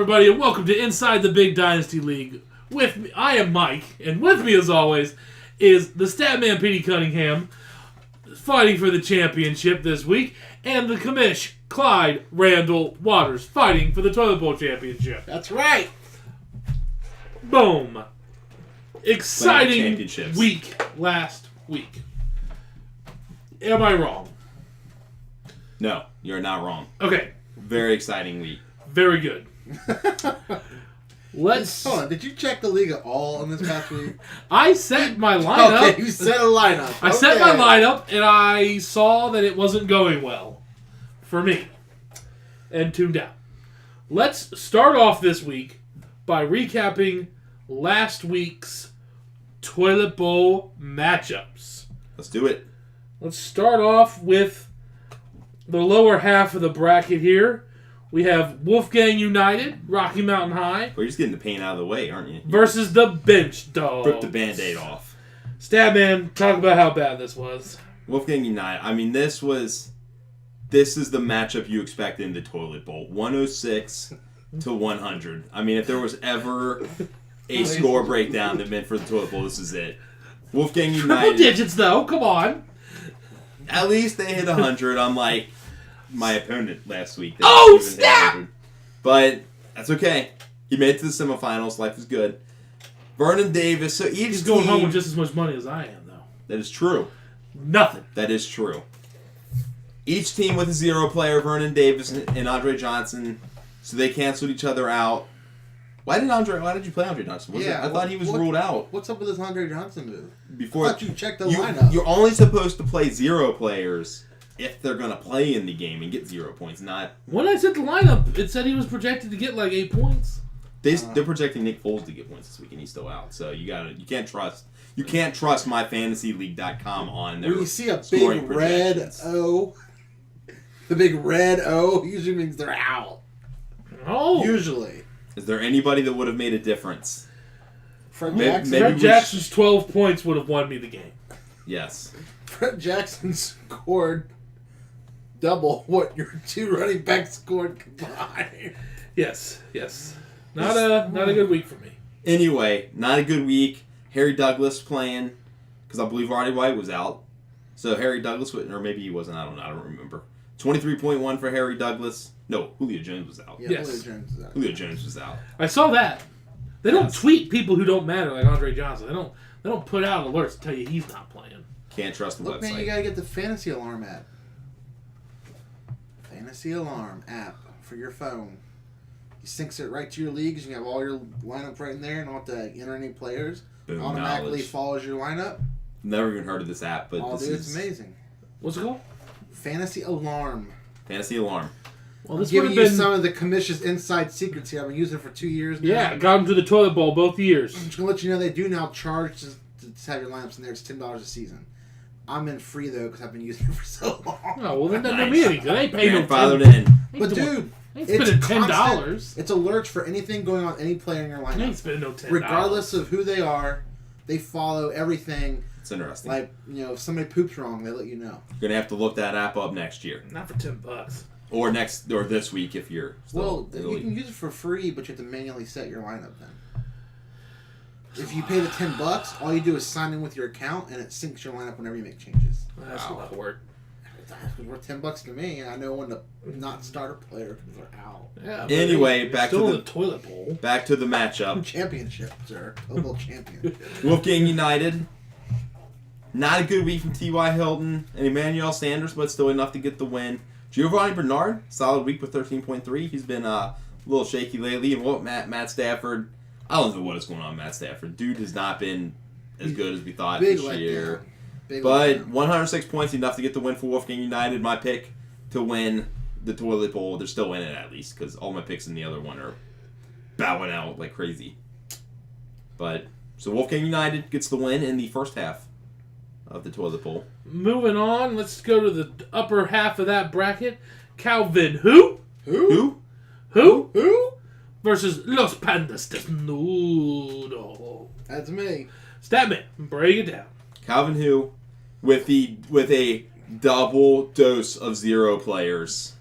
everybody, and welcome to Inside the Big Dynasty League. With me, I am Mike, and with me, as always, is the Statman Petey Cunningham, fighting for the championship this week, and the commish, Clyde Randall Waters, fighting for the Toilet Bowl championship. That's right. Boom. Exciting week last week. Am I wrong? No, you're not wrong. Okay. Very exciting week. Very good. Let's. Hold on. Did you check the league at all in this past week? I set my lineup. Okay, you set a lineup. I set my lineup, and I saw that it wasn't going well for me, and tuned out. Let's start off this week by recapping last week's Toilet Bowl matchups. Let's do it. Let's start off with the lower half of the bracket here. We have Wolfgang United, Rocky Mountain High. Well, you're just getting the pain out of the way, aren't you? Versus the Bench Dogs. Rip the Band-Aid off. Statman, talk about how bad this was. Wolfgang United. I mean, this is the matchup you expect in the Toilet Bowl. 106 to 100. I mean, if there was ever a score breakdown that meant for the Toilet Bowl, this is it. Wolfgang United. Triple digits, though. Come on. At least they hit 100. I'm like my opponent last week. Oh, snap! But that's okay. He made it to the semifinals. Life is good. Vernon Davis. So he's going home with just as much money as I am, though. That is true. Nothing. That is true. Each team with a 0 player, Vernon Davis and Andre Johnson, so they canceled each other out. Why did you play Andre Johnson? I thought he was ruled out. What's up with this Andre Johnson move? Before I thought you checked the lineup. You're only supposed to play 0 players if they're going to play in the game and get 0 points, not... When I set the lineup, it said he was projected to get like 8 points. They're projecting Nick Foles to get points this week, and he's still out. So you can't trust myfantasyleague.com on their when you see a big red O, the big red O usually means they're out. Oh, usually. Is there anybody that would have made a difference? Fred Jackson. Fred Jackson's 12 points would have won me the game. Yes. Fred Jackson scored double what your 2 running backs scored combined. Yes. Not a good week for me. Anyway, not a good week. Harry Douglas playing, because I believe Roddy White was out. So Harry Douglas, or maybe he wasn't, I don't know, I don't remember. 23.1 for Harry Douglas. No, Julio Jones was out. Yeah, yes. Julio Jones was out. I saw that. They don't tweet people who don't matter like Andre Johnson. They don't put out alerts to tell you he's not playing. Can't trust the website. Man, you gotta get the Fantasy Alarm app. Fantasy Alarm app for your phone. He syncs it right to your leagues. You have all your lineup right in there, and don't have to enter any players. Boom, automatically knowledge. Follows your lineup. Never even heard of this app, but it's amazing. What's it called? Fantasy Alarm. Fantasy Alarm. Well, this I'm giving you some of the commission's inside secrets here. I've been using it for 2 years now. Yeah, got him to the Toilet Bowl both years. I'm just going to let you know they do now charge to have your lineups in there. It's $10 a season. I'm in free, though, because I've been using it for so long. Oh, well, then that doesn't mean anything. I ain't paying no $10. But, dude, it's spending $10. It's alerts for anything going on, any player in your lineup. I ain't spending no $10. Regardless of who they are, they follow everything. It's interesting. Like, if somebody poops wrong, they let you know. You're going to have to look that app up next year. Not for $10. Or this week if you're still... Well, you can use it for free, but you have to manually set your lineup then. If you pay the $10, all you do is sign in with your account, and it syncs your lineup whenever you make changes. That's a lot of work. It's worth $10 to me, and I know when to not start a player because they're out. Yeah. Anyway, back to the Toilet Bowl. Back to the matchup. Championship, sir. Total champion. Wolfgang United. Not a good week from T.Y. Hilton and Emmanuel Sanders, but still enough to get the win. Giovanni Bernard, solid week with 13.3. He's been a little shaky lately. And Matt Stafford, I don't know what is going on with Matt Stafford. Dude has not been as good as we thought this year. But 106 points, enough to get the win for Wolfgang United. My pick to win the Toilet Bowl. They're still in it at least, because all my picks in the other one are bowing out like crazy. But so Wolfgang United gets the win in the first half of the Toilet Bowl. Moving on, let's go to the upper half of that bracket. Calvin who? Versus Los Pandas Desnudo. That's me. Statman, break it down. Calvin who with a double dose of 0 players.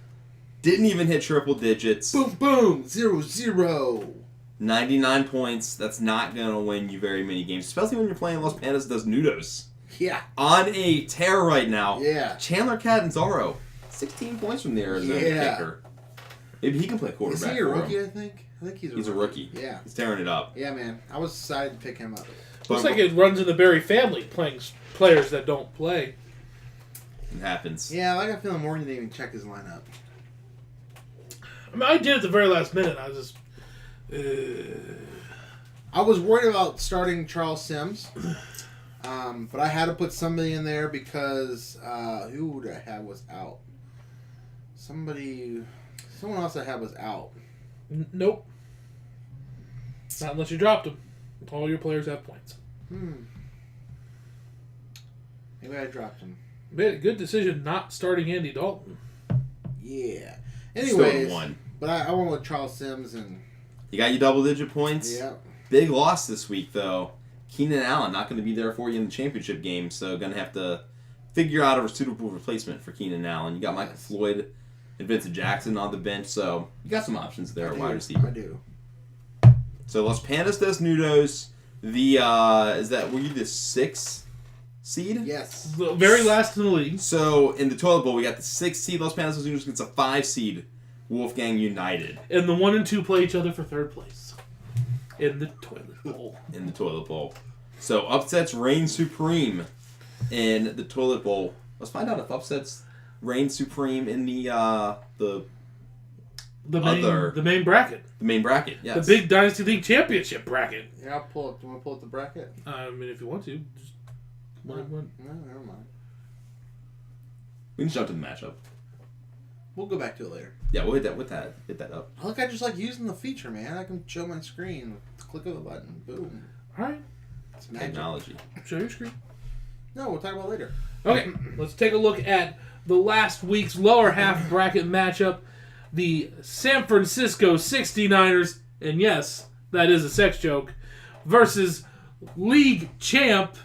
Didn't even hit triple digits. Boom, boom, 0-0. 99 points. That's not going to win you very many games, especially when you're playing Los Pandas Desnudos. Yeah. On a tear right now. Yeah. Chandler Catanzaro, 16 points from the Arizona kicker. Maybe he can play quarterback. Is he a rookie, I think? I think he's a rookie. Yeah. He's tearing it up. Yeah, man. I was excited to pick him up. Looks like it runs in the Berry family, playing players that don't play. It happens. Yeah, I got a feeling Morgan didn't even check his lineup. I mean, I did at the very last minute. I was just... I was worried about starting Charles Sims, but I had to put somebody in there because who did I have was out? Someone else I had was out. Nope. Not unless you dropped them. All your players have points. Maybe I dropped him. Made a good decision not starting Andy Dalton. Yeah. Anyways, one. But I went with Charles Sims and... You got your double-digit points? Yeah. Big loss this week, though. Keenan Allen not going to be there for you in the championship game, so going to have to figure out a suitable replacement for Keenan Allen. You got Michael Floyd and Vincent Jackson on the bench, so you got some options there at wide receiver. I do. So Los Pandas Desnudos, were you the 6th seed? Yes. The very last in the league. So in the toilet bowl, we got the 6th seed Los Pandas Desnudos against a 5 seed Wolfgang United. And the 1 and 2 play each other for third place. In the toilet bowl. In the toilet bowl. So upsets reign supreme in the toilet bowl. Let's find out if upsets reign supreme in the main bracket. The main bracket, yes. The big Dynasty League Championship bracket. Yeah, I'll pull up. Do you want to pull up the bracket? I mean, if you want to. Just No, never mind. We can jump to the matchup. We'll go back to it later. Yeah, we'll hit that up. Look, I just like using the feature, man. I can show my screen with the click of the button. Boom. All right. It's magic. Technology. Show your screen. No, we'll talk about it later. Okay, let's take a look at the last week's lower half bracket matchup. The San Francisco 69ers, and yes, that is a sex joke, versus league champ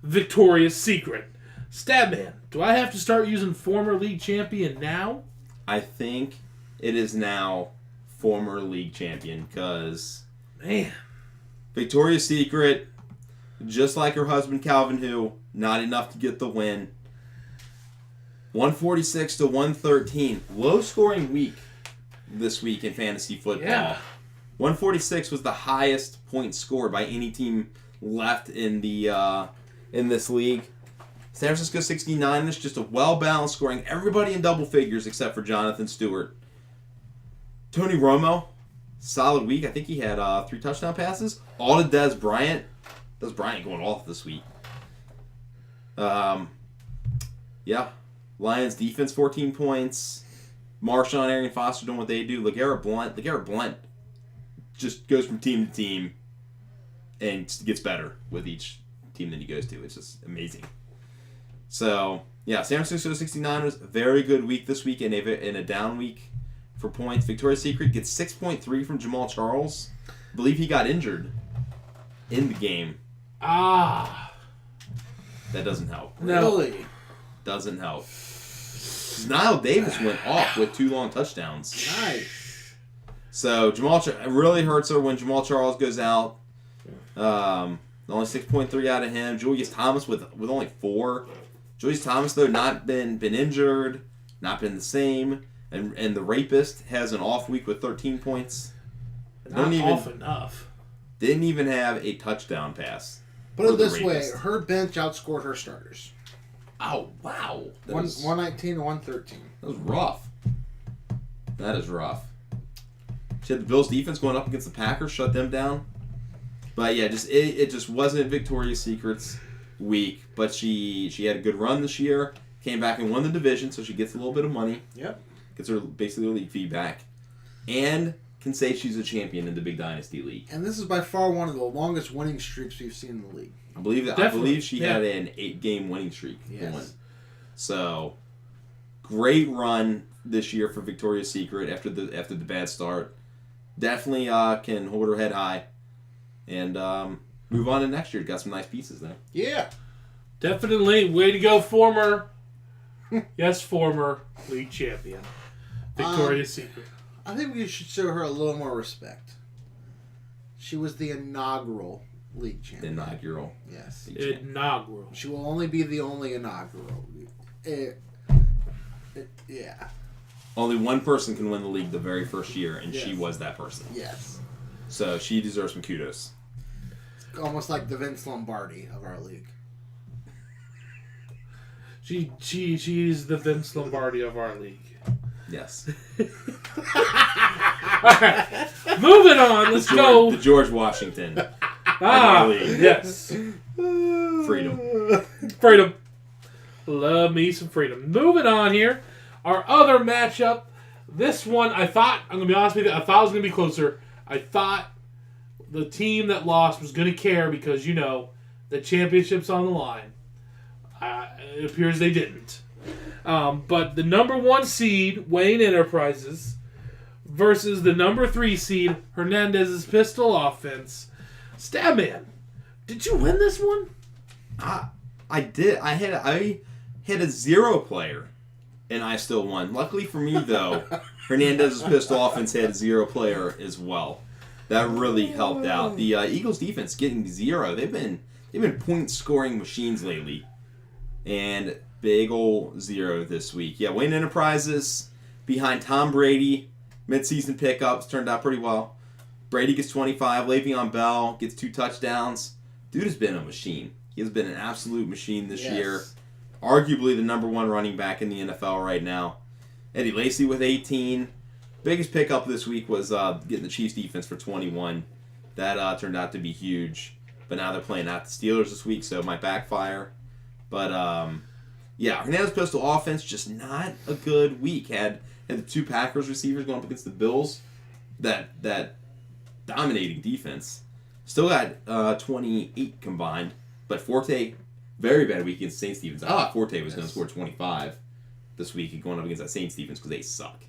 Victoria's Secret. Stabman, do I have to start using former league champion now? I think it is now former league champion because Man. Victoria's Secret, just like her husband Calvin, who not enough to get the win. 146 to 113, low scoring week this week in fantasy football. Yeah. 146 was the highest point scored by any team left in the in this league. San Francisco 69ers, just a well-balanced scoring. Everybody in double figures except for Jonathan Stewart. Tony Romo, solid week. I think he had 3 touchdown passes. All to Dez Bryant. Dez Bryant going off this week. Yeah. Lions defense, 14 points. Marshawn, Arian Foster doing what they do. LeGarrette Blount just goes from team to team and gets better with each team that he goes to. It's just amazing. So, yeah, San Francisco 69ers, very good week this week in a down week for points. Victoria's Secret gets 6.3 from Jamal Charles. I believe he got injured in the game. Ah. That doesn't help. No. Really? Doesn't help. Niall Davis went off with 2 long touchdowns. Nice. So, it really hurts her when Jamal Charles goes out. Only 6.3 out of him. Julius Thomas with only 4. Julius Thomas, though, not been injured, not been the same. And the rapist has an off week with 13 points. Not off enough. Didn't even have a touchdown pass. Put it this way, her bench outscored her starters. Oh, wow. 119 to 113. That was rough. That is rough. She had the Bills defense going up against the Packers, shut them down. But yeah, it just wasn't Victoria's Secret's week. But she had a good run this year. Came back and won the division, so she gets a little bit of money. Yep. Gets her basically her league fee back. And can say she's a champion in the Big Dynasty League. And this is by far one of the longest winning streaks we've seen in the league. I believe she had an 8-game winning streak Yes. going. So great run this year for Victoria's Secret after the bad start. Definitely can hold her head high and move on to next year. Got some nice pieces there. Yeah. Definitely. Way to go, former league champion. Victoria's Secret. I think we should show her a little more respect. She was the inaugural league champion. Inaugural. Yes. Inaugural. She will only be the only inaugural. Yeah. Only one person can win the league the very first year, and she Yes. was that person. Yes. So she deserves some kudos. Almost like the Vince Lombardi of our league. She's the Vince Lombardi of our league. Yes. Alright. Moving on, let's go. The George Washington. Yes. Freedom. Freedom. Love me some freedom. Moving on here. Our other matchup. This one, I'm going to be honest with you, I thought it was going to be closer. I thought the team that lost was going to care because, the championship's on the line. It appears they didn't. But the number 1 seed, Wayne Enterprises, versus the number 3 seed, Hernandez's Pistol Offense. Stabman, did you win this one? I did. I had a 0 player, and I still won. Luckily for me, though, Hernandez's Pistol Offense had a 0 player as well. That really helped out. The Eagles defense getting 0. They've been point scoring machines lately, and big ol' 0 this week. Yeah, Wayne Enterprises behind Tom Brady. Midseason pickups turned out pretty well. Brady gets 25. Le'Veon Bell gets 2 touchdowns. Dude has been a machine. He has been an absolute machine this year. Arguably the number 1 running back in the NFL right now. Eddie Lacy with 18. Biggest pickup this week was getting the Chiefs defense for 21. That turned out to be huge. But now they're playing at the Steelers this week, so it might backfire. But, yeah, Hernandez Pistol Offense, just not a good week. Had the 2 Packers receivers going up against the Bills. That dominating defense. Still got 28 combined. But Forte, very bad week against St. Stephen's. I thought Forte was going to score 25 this week going up against that St. Stephen's because they suck.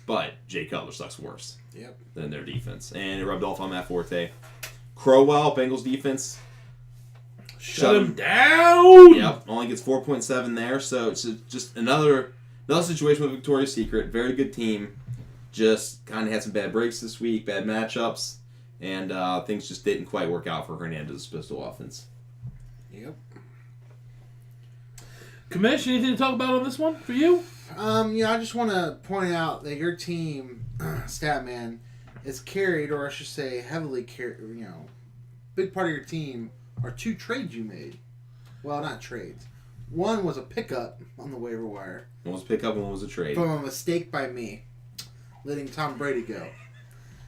But Jay Cutler sucks worse than their defense. And it rubbed off on Matt Forte. Crowell, Bengals defense. Shut him down! Yep, only gets 4.7 there. So it's just another situation with Victoria's Secret. Very good team. Just kind of had some bad breaks this week, bad matchups. And things just didn't quite work out for Hernandez's Pistol Offense. Yep. Kamish, anything to talk about on this one for you? I just want to point out that your team, Statman, is carried, or I should say heavily carried, big part of your team are 2 trades you made. Well, not trades. One was a pickup on the waiver wire. One was a pickup and one was a trade. From a mistake by me, letting Tom Brady go.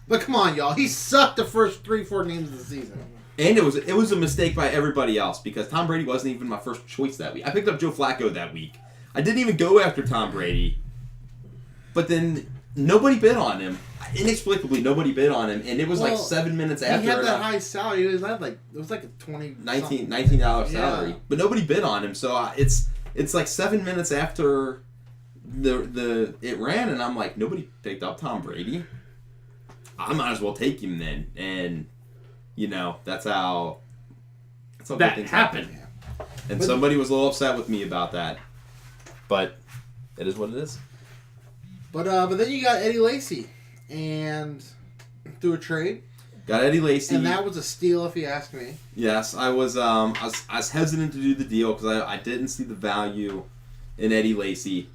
But come on, y'all. He sucked the first 3-4 games of the season. And it was a mistake by everybody else because Tom Brady wasn't even my first choice that week. I picked up Joe Flacco that week. I didn't even go after Tom Brady. But then nobody bid on him. Inexplicably, nobody bid on him. And it was like 7 minutes after. He had that high salary. It was like a $19 salary. Yeah. But nobody bid on him. So it's like 7 minutes after it ran. And I'm like, nobody picked up Tom Brady. I might as well take him then. And... that's how that happened. And somebody was a little upset with me about that. But it is what it is. But then you got Eddie Lacy and through a trade. Got Eddie Lacy. And that was a steal if you ask me. Yes, I was hesitant to do the deal because I didn't see the value in Eddie Lacy.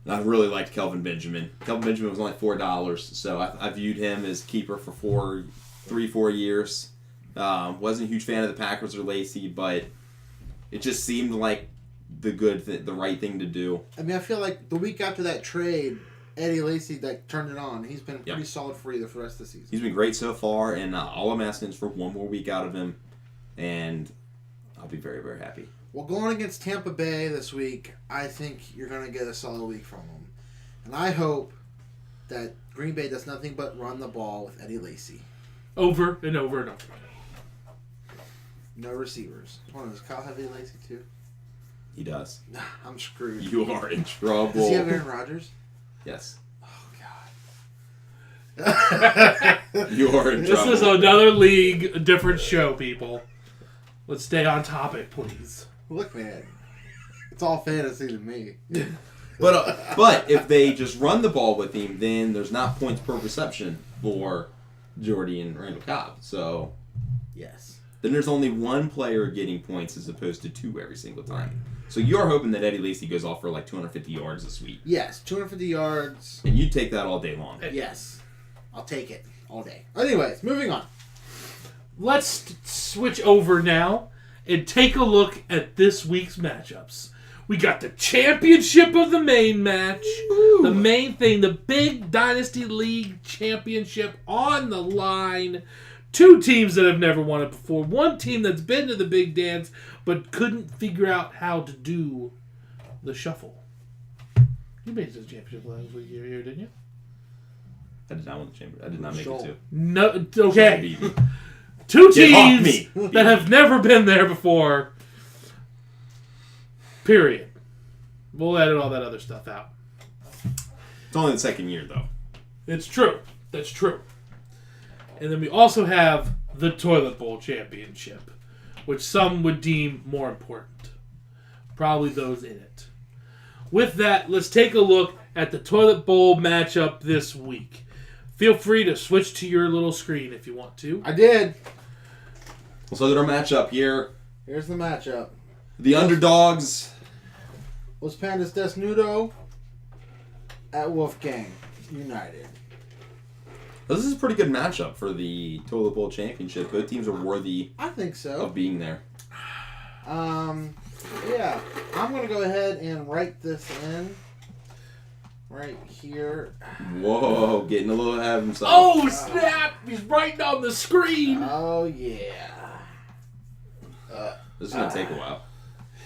And I really liked Kelvin Benjamin. Kelvin Benjamin was only $4, so I viewed him as keeper for 3-4 years. Wasn't a huge fan of the Packers or Lacy, but it just seemed like the right thing to do. I mean, I feel like the week after that trade, Eddie Lacy turned it on. He's been pretty solid for you for the rest of the season. He's been great so far, and all I'm asking is for one more week out of him, and I'll be very, very happy. Well, going against Tampa Bay this week, I think you're going to get a solid week from them. And I hope that Green Bay does nothing but run the ball with Eddie Lacy. Over and over and over. No receivers. Does Kyle have Eddie Lacy too? He does. I'm screwed. You are in trouble. Does he have Aaron Rodgers? Yes. Oh, God. You are in trouble. This is another league, a different show, people. Let's stay on topic, please. Look, man. It's all fantasy to me. But if they just run the ball with him, then there's not points per reception for Jordy and Randall Cobb. So Yes. then there's only one player getting points as opposed to two every single time. So you're hoping that Eddie Lacy goes off for like 250 yards this week. Yes, 250 yards. And you take that all day long. Yes. I'll take it all day. Anyways, moving on. Let's switch over now and take a look at this week's matchups. We got the championship of the main match. Woo. The main thing, the big Dynasty League championship on the line. Two teams that have never won it before. One team that's been to the big dance but couldn't figure out how to do the shuffle. You made this championship last week here, didn't you? I did not win the chamber. I did not make Sure. it to. No, okay. Beat me. Two Get off teams me. that have never been there before. Period. We'll edit all that other stuff out. It's only the second year, though. It's true. That's true. And then we also have the Toilet Bowl Championship, which some would deem more important. Probably those in it. With that, let's take a look at the Toilet Bowl matchup this week. Feel free to switch to your little screen if you want to. I did. So their matchup here. Here's the matchup. The underdogs. Los Pandas Desnudo at Wolfgang United. This is a pretty good matchup for the Toilet Bowl Championship. Both teams are worthy I think so. of being there. Yeah. I'm going to go ahead and write this in right here. Whoa, getting a little ahead of himself. Oh, snap! He's writing on the screen! Oh, yeah. This is going to take a while.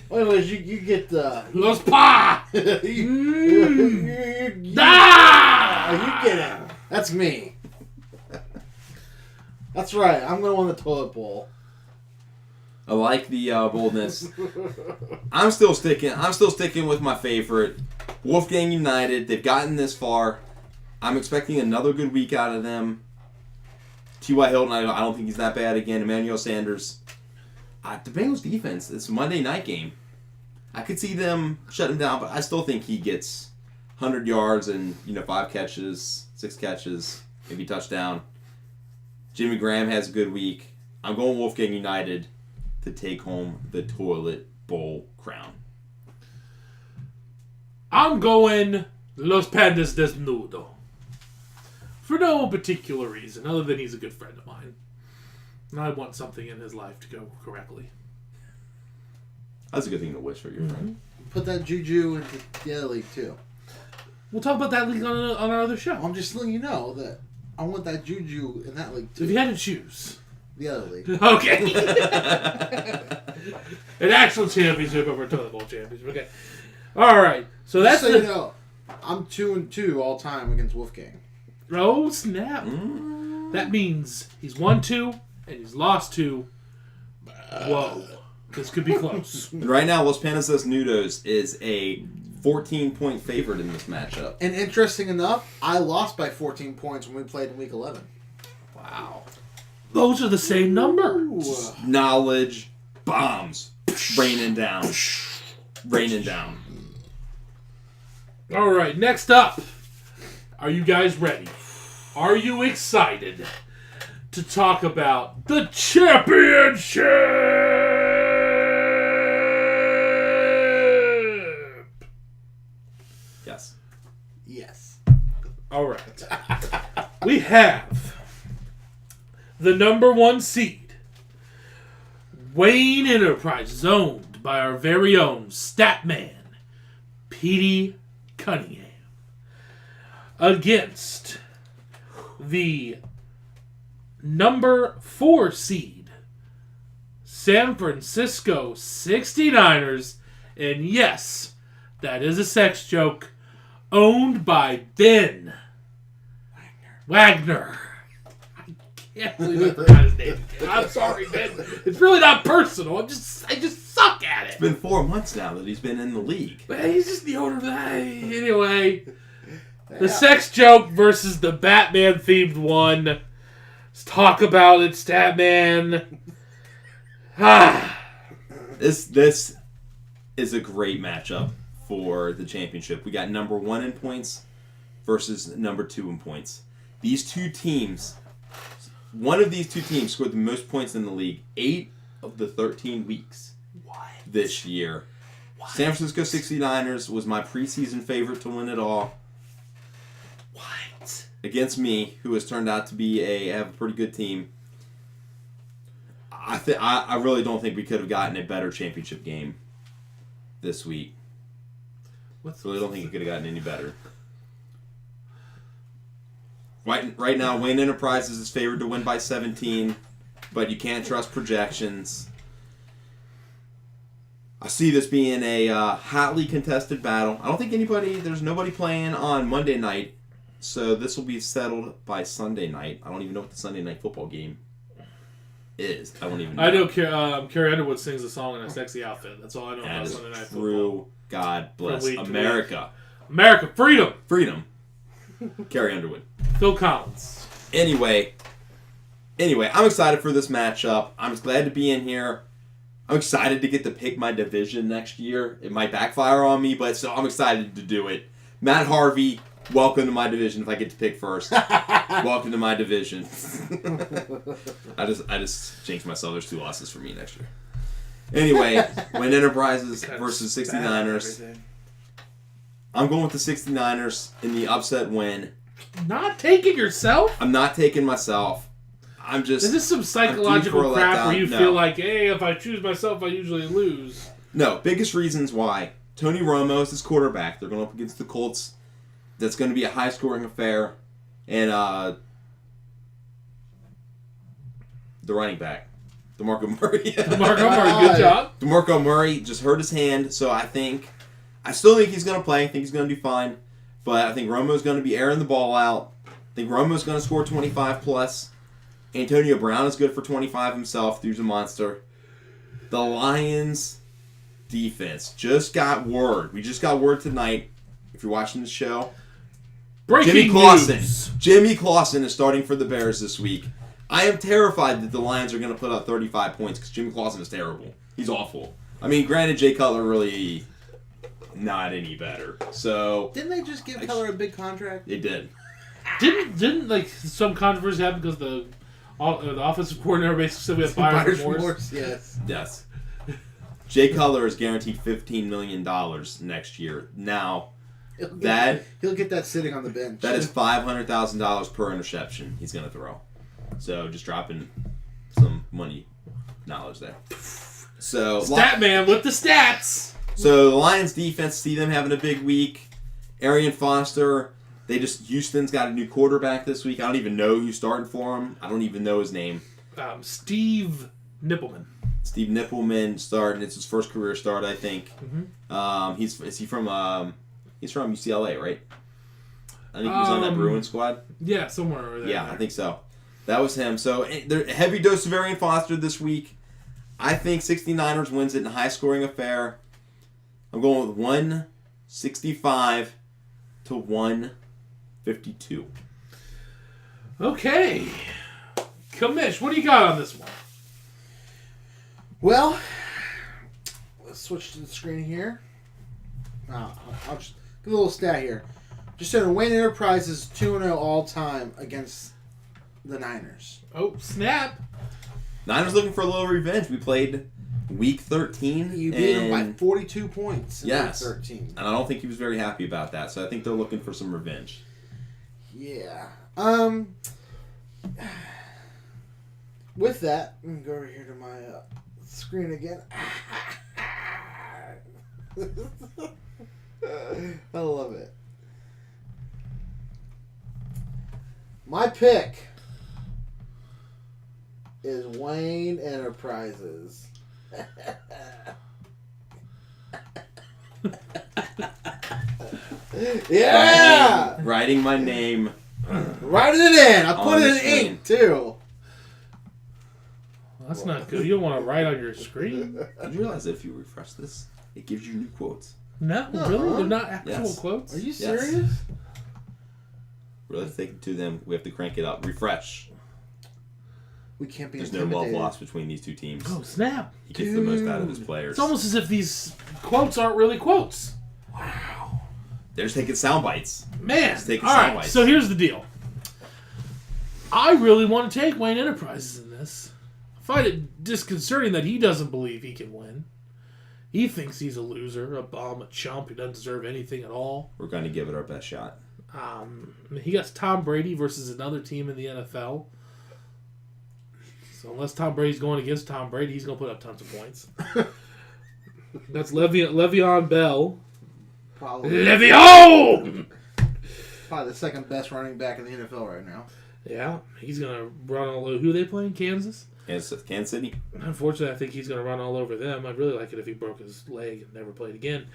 Well, anyways, you get the... Los Pa! you Ah! get it. That's me. That's right. I'm going to win the toilet bowl. I like the boldness. I'm still sticking with my favorite, Wolfgang United. They've gotten this far. I'm expecting another good week out of them. T.Y. Hilton, I don't think he's that bad again. Emmanuel Sanders. The Bengals defense, it's a Monday night game. I could see them shut him down, but I still think he gets 100 yards and 5 catches, 6 catches, maybe touchdown. Jimmy Graham has a good week. I'm going Wolfgang United to take home the Toilet Bowl crown. I'm going Los Pandas Desnudo. For no particular reason, other than he's a good friend of mine. And I want something in his life to go correctly. That's a good thing to wish for your friend. Put that juju into the other league, too. We'll talk about that league on our other show. I'm just letting you know that I want that juju in that league, too. If you had to choose. The other league. Okay. An actual championship over a Toilet Bowl championship. Okay. All right. So that's Just so you know, I'm 2-2 all time against Wolfgang. Oh, snap. That means he's won 2 and he's lost 2. Whoa. This could be close. And right now, Los Pandas Desnudos is a 14-point favorite in this matchup. And interesting enough, I lost by 14 points when we played in Week 11. Wow. Those are the same number. Ooh. Knowledge, bombs, raining down. Raining down. All right, next up. Are you guys ready? Are you excited to talk about the championship? Yes. Yes. All right. We have the number 1 seed, Wayne Enterprises, owned by our very own Statman, Petey Cunningham, against the number 4 seed, San Francisco 69ers, and yes, that is a sex joke, owned by Ben Wagner. I can't believe I forgot his name. I'm sorry, Ben. It's really not personal. I just suck at it. It's been 4 months now that he's been in the league. But he's just the owner of that. Anyway, the sex joke versus the Batman-themed one. Let's talk about it, Statman. This is a great matchup for the championship. We got number 1 in points versus number 2 in points. These two teams, one of these two teams scored the most points in the league 8 of the 13 weeks this year. San Francisco 69ers was my preseason favorite to win it all. Against me, who has turned out to be have a pretty good team. I really don't think we could have gotten a better championship game this week. Really don't think it could have gotten any better. Right now, Wayne Enterprises is favored to win by 17, but you can't trust projections. I see this being a hotly contested battle. I don't think there's nobody playing on Monday night, so this will be settled by Sunday night. I don't even know what the Sunday night football game is. I don't even know. I know Carrie Underwood sings a song in a sexy outfit. That's all I know about Sunday night football. God bless America. America, freedom. Freedom. Carrie Underwood. Phil Collins. Anyway, I'm excited for this matchup. I'm just glad to be in here. I'm excited to get to pick my division next year. It might backfire on me, but so I'm excited to do it. Matt Harvey, welcome to my division if I get to pick first. Welcome to my division. I just jinxed myself. There's 2 losses for me next year. Anyway, Wayne Enterprises versus 69ers. I'm going with the 69ers in the upset win. Not taking yourself? I'm not taking myself. I'm just... Is this some psychological crap where you feel like, hey, if I choose myself, I usually lose? No. Biggest reasons why. Tony Romo is his quarterback. They're going up against the Colts. That's going to be a high-scoring affair. And the running back, DeMarco Murray. DeMarco Murray, good job. DeMarco Murray just hurt his hand, so I still think he's going to play. I think he's going to do fine. But I think Romo's going to be airing the ball out. I think Romo's going to score 25+. Antonio Brown is good for 25 himself. Dude's a monster. The Lions defense just got word. We just got word tonight, if you're watching the show. Breaking news. Jimmy Clausen is starting for the Bears this week. I am terrified that the Lions are going to put up 35 points because Jimmy Clausen is terrible. He's awful. I mean, granted, Jay Cutler really not any better. So didn't they just give Cutler a big contract? They did. Didn't like some controversy happen because the offensive coordinator basically said we have buyer's remorse? Yes. Jay Cutler is guaranteed $15 million next year. Now, he'll get that sitting on the bench. That is $500,000 per interception he's going to throw. So just dropping some money knowledge there. So Statman with the stats. So the Lions defense, see them having a big week. Arian Foster, Houston's got a new quarterback this week. I don't even know who's starting for him. I don't even know his name. Steve Nippleman. Steve Nippleman starting. It's his first career start, I think. Mm-hmm. He's from UCLA, right? I think he was on that Bruins squad. Yeah, somewhere over there. Yeah, I think so. That was him. So a heavy dose of Arian Foster this week. I think 69ers wins it in a high-scoring affair. I'm going with 165 to 152. Okay. Commish, what do you got on this one? Well, let's switch to the screen here. I'll just give a little stat here. Just saying, Wayne Enterprises 2-0 all-time against the Niners. Oh, snap. Niners looking for a little revenge. We played Week 13. You beat him by 42 points in Week 13. And I don't think he was very happy about that. So I think they're looking for some revenge. Yeah. With that, I'm going to go over here to my screen again. I love it. My pick is Wayne Enterprises. Yeah! Writing my name. Writing it in. I put it in ink, too. Well, that's not good. You don't want to write on your screen. Did you realize that if you refresh this, it gives you new quotes? No, really? They're not actual quotes? Are you serious? Really think to them, we have to crank it up. Refresh. We can't be There's no love lost between these two teams. Oh, snap. He gets the most out of his players. It's almost as if these quotes aren't really quotes. Why They're just taking sound bites. Man, Just taking all sound right, bites. so here's the deal. I really want to take Wayne Enterprises in this. I find it disconcerting that he doesn't believe he can win. He thinks he's a loser, a bum, a chump. He doesn't deserve anything at all. We're going to give it our best shot. He got Tom Brady versus another team in the NFL. So unless Tom Brady's going against Tom Brady, he's going to put up tons of points. That's Le'Veon Bell. Probably Le'Veon! the second best running back in the NFL right now. Yeah, he's going to run all over. Who are they playing? Kansas? Kansas City. Unfortunately, I think he's going to run all over them. I'd really like it if he broke his leg and never played again.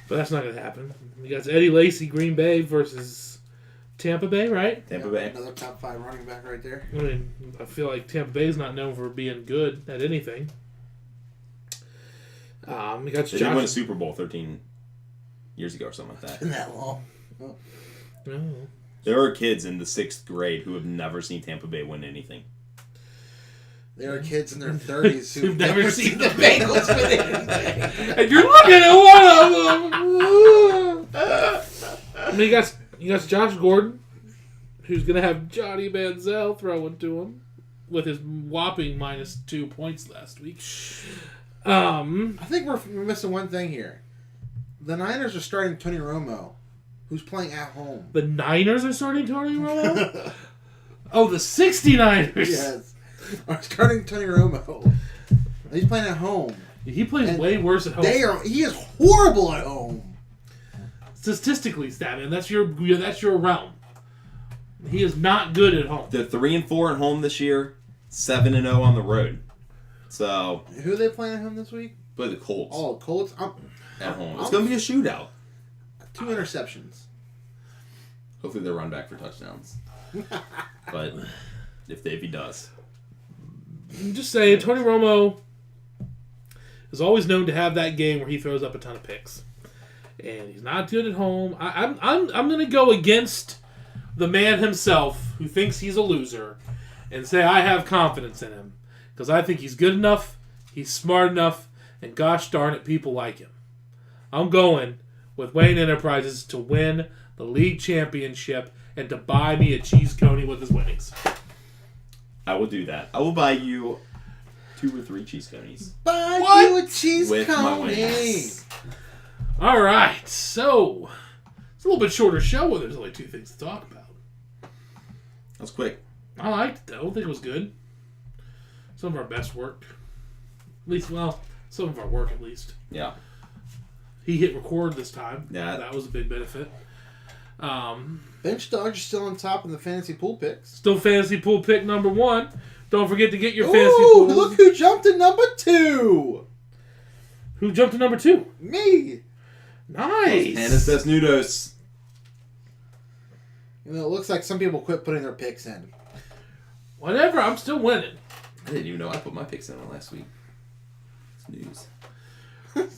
But that's not going to happen. You got Eddie Lacy, Green Bay versus Tampa Bay, right? Tampa Bay. Another top 5 running back right there. I mean, I feel like Tampa Bay's not known for being good at anything. You got They did Josh. win a Super Bowl 13 years ago or something like that. Been that long. Oh. There are kids in the 6th grade who have never seen Tampa Bay win anything. There are kids in their 30s Who've never seen the Bengals win anything. And you're looking at one of them. I mean, you got Josh Gordon, who's going to have Johnny Manziel throwing to him with his whopping -2 points last week. I think we're missing one thing here. The Niners are starting Tony Romo, who's playing at home. The Niners are starting Tony Romo? Oh, the 69ers. Yes. Are starting Tony Romo. He's playing at home. He plays And way worse at home. He is horrible at home. Statistically, Statman, that's your realm. He is not good at home. They're 3-4 at home this year, 7-0 on the road. So, Who are they playing at home this week? play the Colts Oh, Colts. at home. It's going to be a shootout. 2 interceptions. Hopefully they run back for touchdowns. But if he does. I'm just saying, Tony Romo is always known to have that game where he throws up a ton of picks, and he's not good at home. I'm going to go against the man himself who thinks he's a loser, and say I have confidence in him because I think he's good enough, he's smart enough, and gosh darn it, people like him. I'm going with Wayne Enterprises to win the league championship and to buy me a cheese coney with his winnings. I will do that. I will buy you 2 or 3 cheese conies. Buy What? you a cheese With my coney. wings. All right, so it's a little bit shorter show where there's only 2 things to talk about. That was quick. I liked it, though. I think it was good. Some of our best work. At least, well, some of our work at least. Yeah. He hit record this time. Yeah. That was a big benefit. Bench Dogs are still on top in the fantasy pool picks. Still fantasy pool pick number 1. Don't forget to get your fantasy Ooh, pools. look who jumped to number 2. Who jumped to number 2? Me. Nice. Hannah's Desnudos. You know, it looks like some people quit putting their picks in. Whatever, I'm still winning. I didn't even know I put my picks in on last week. It's news.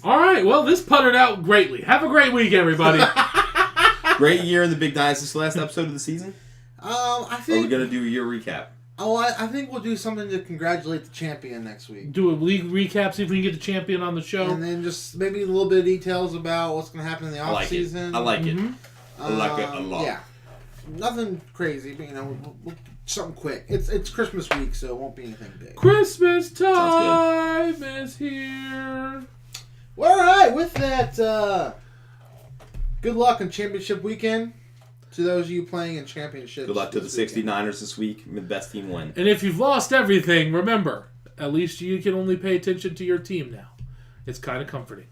All right, well, this puttered out greatly. Have a great week, everybody. Great year in the Big Dynasty. This is the last episode of the season? I Or are we think. going to do a year recap? Oh, I think we'll do something to congratulate the champion next week. Do a league recap, see if we can get the champion on the show. And then just maybe a little bit of details about what's going to happen in the I like it. offseason. I like it. Mhm. I like it a lot. Yeah. Nothing crazy, but, something quick. It's Christmas week, so it won't be anything big. Christmas time is here. Well, all right, with that, good luck on championship weekend to those of you playing in championships. Good luck to the this weekend. 69ers this week. May the best team win. And if you've lost everything, remember, at least you can only pay attention to your team now. It's kind of comforting.